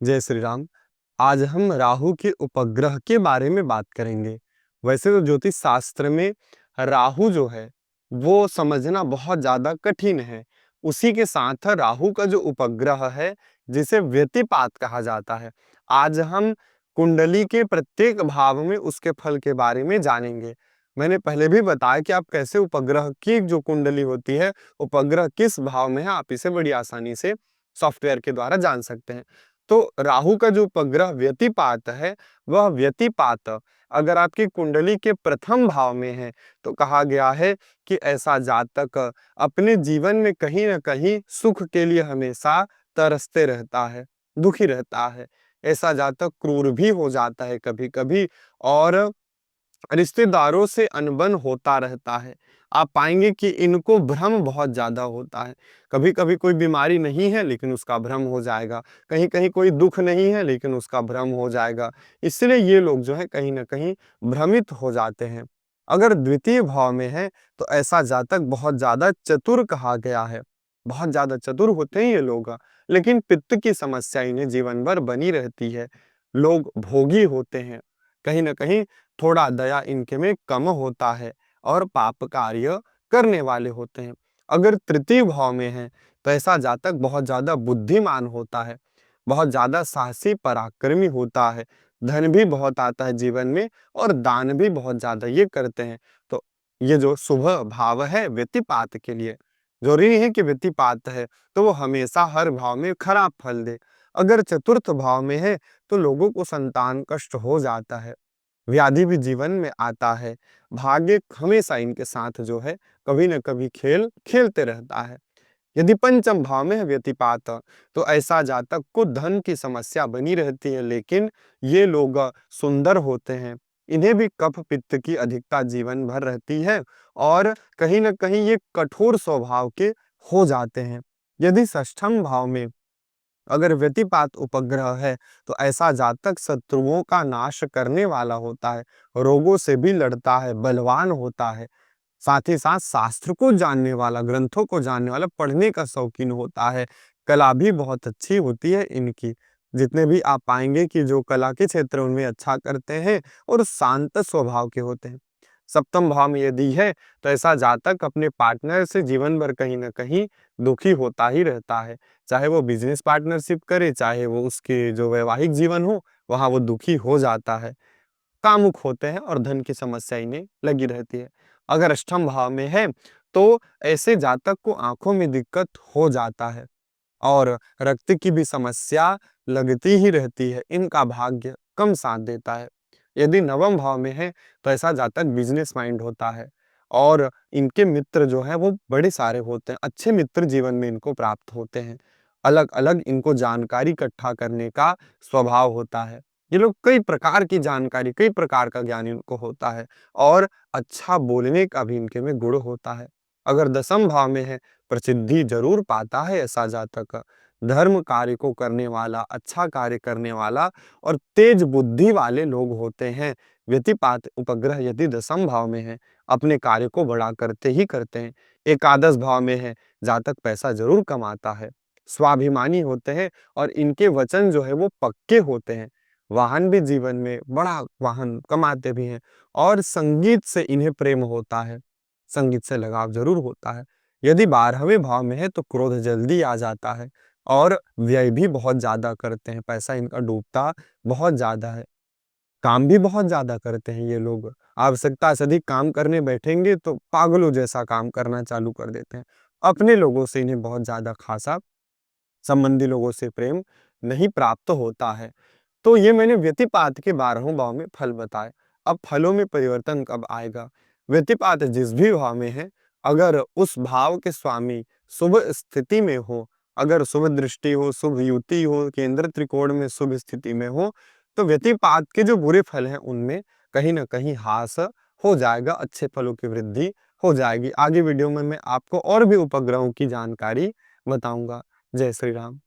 जय श्री राम। आज हम राहु के उपग्रह के बारे में बात करेंगे। वैसे तो ज्योतिष शास्त्र में राहु जो है वो समझना बहुत ज्यादा कठिन है। उसी के साथ राहु का जो उपग्रह है जिसे व्यतिपात कहा जाता है। आज हम कुंडली के प्रत्येक भाव में उसके फल के बारे में जानेंगे। मैंने पहले भी बताया कि आप कैसे उपग्रह की जो कुंडली होती है, उपग्रह किस भाव में है, आप इसे बड़ी आसानी से सॉफ्टवेयर के द्वारा जान सकते हैं। तो राहु का जो उपग्रह व्यतिपात है, वह व्यतिपात अगर आपकी कुंडली के प्रथम भाव में है तो कहा गया है कि ऐसा जातक अपने जीवन में कहीं ना कहीं सुख के लिए हमेशा तरसते रहता है, दुखी रहता है। ऐसा जातक क्रूर भी हो जाता है कभी कभी, और रिश्तेदारों से अनबन होता रहता है। आप पाएंगे कि इनको भ्रम बहुत ज्यादा होता है। कभी कभी कोई बीमारी नहीं है लेकिन उसका भ्रम हो जाएगा, कहीं कहीं कोई दुख नहीं है लेकिन उसका भ्रम हो जाएगा। इसलिए ये लोग जो है कहीं ना कहीं भ्रमित हो जाते हैं। अगर द्वितीय भाव में है तो ऐसा जातक बहुत ज्यादा चतुर कहा गया है। बहुत ज्यादा चतुर होते हैं ये लोग, लेकिन पित्त की समस्या इन्हें जीवन भर बनी रहती है। लोग भोगी होते हैं, कहीं ना कहीं थोड़ा दया इनके में कम होता है और पाप कार्य करने वाले होते हैं। अगर तृतीय भाव में है तो ऐसा जातक बहुत ज्यादा बुद्धिमान होता है, बहुत ज्यादा साहसी पराक्रमी होता है, धन भी बहुत आता है जीवन में और दान भी बहुत ज्यादा ये करते हैं। तो ये जो शुभ भाव है व्यतिपात के लिए, जरूरी नहीं है कि व्यतिपात है तो वो हमेशा हर भाव में खराब फल दे। अगर चतुर्थ भाव में है तो लोगों को संतान कष्ट हो जाता है, व्याधि भी जीवन में आता है। भाग्य हमेशा इनके साथ जो है कभी न कभी खेल खेलते रहता है। यदि पंचम भाव में है व्यतिपात तो ऐसा जातक को धन की समस्या बनी रहती है, लेकिन ये लोग सुंदर होते हैं। इन्हें भी कफ पित्त की अधिकता जीवन भर रहती है और कहीं न कहीं ये कठोर स्वभाव के हो जाते हैं। यदि षष्ठम भाव में अगर व्यतिपात उपग्रह है तो ऐसा जातक शत्रुओं का नाश करने वाला होता है, रोगों से भी लड़ता है, बलवान होता है। साथ ही साथ शास्त्र को जानने वाला, ग्रंथों को जानने वाला, पढ़ने का शौकीन होता है। कला भी बहुत अच्छी होती है इनकी। जितने भी आप पाएंगे कि जो कला के क्षेत्र उनमें अच्छा करते हैं और शांत स्वभाव के होते हैं। सप्तम भाव में यदि है तो ऐसा जातक अपने पार्टनर से जीवन भर कहीं ना कहीं दुखी होता ही रहता है। चाहे वो बिजनेस पार्टनरशिप करे, चाहे वो उसके जो वैवाहिक जीवन हो, वहां वो दुखी हो जाता है, कामुक होते हैं और धन की समस्या इन्हें लगी रहती है। अगर अष्टम भाव में है तो ऐसे जातक को आंखों में दिक्कत हो जाता है और रक्त की भी समस्या लगती ही रहती है। इनका भाग्य कम साथ देता है। यदि नवम भाव में है तो ऐसा जातक बिजनेस माइंड होता है और इनके मित्र जो है वो बड़े सारे होते हैं, अच्छे मित्र जीवन में इनको प्राप्त होते हैं। अलग अलग इनको जानकारी इकट्ठा करने का स्वभाव होता है। ये लोग कई प्रकार की जानकारी, कई प्रकार का ज्ञान इनको होता है और अच्छा बोलने का भी इनके में गुण होता है। अगर दसम भाव में है, प्रसिद्धि जरूर पाता है ऐसा जातक। धर्म कार्य को करने वाला, अच्छा कार्य करने वाला और तेज बुद्धि वाले लोग होते हैं। व्यतिपात उपग्रह यदि दसम भाव में है, अपने कार्य को बड़ा करते ही करते हैं। एकादश भाव में है, जातक पैसा जरूर कमाता है, स्वाभिमानी होते हैं और इनके वचन जो है वो पक्के होते हैं। वाहन भी जीवन में बड़ा वाहन कमाते भी हैं और संगीत से इन्हें प्रेम होता है, संगीत से लगाव जरूर होता है। यदि 12वें भाव में है तो क्रोध जल्दी आ जाता है और व्यय भी बहुत ज्यादा करते हैं, पैसा इनका डूबता बहुत ज्यादा है। काम भी बहुत ज्यादा करते हैं ये लोग, आवश्यकता से अधिक काम करने बैठेंगे तो पागलों जैसा काम करना चालू कर देते हैं। अपने लोगों से इन्हें बहुत ज्यादा खासा, संबंधी लोगों से प्रेम नहीं प्राप्त होता है। तो ये मैंने व्यतिपात के 12वें भाव में फल बताए। अब फलों में परिवर्तन कब आएगा? व्यतिपात जिस भी भाव में है, अगर उस भाव के स्वामी शुभ स्थिति में हो, अगर शुभ दृष्टि हो, शुभ युति हो, केंद्र त्रिकोण में शुभ स्थिति में हो, तो व्यतिपात के जो बुरे फल हैं उनमें कहीं ना कहीं हास हो जाएगा, अच्छे फलों की वृद्धि हो जाएगी। आगे वीडियो में मैं आपको और भी उपग्रहों की जानकारी बताऊंगा। जय श्री राम।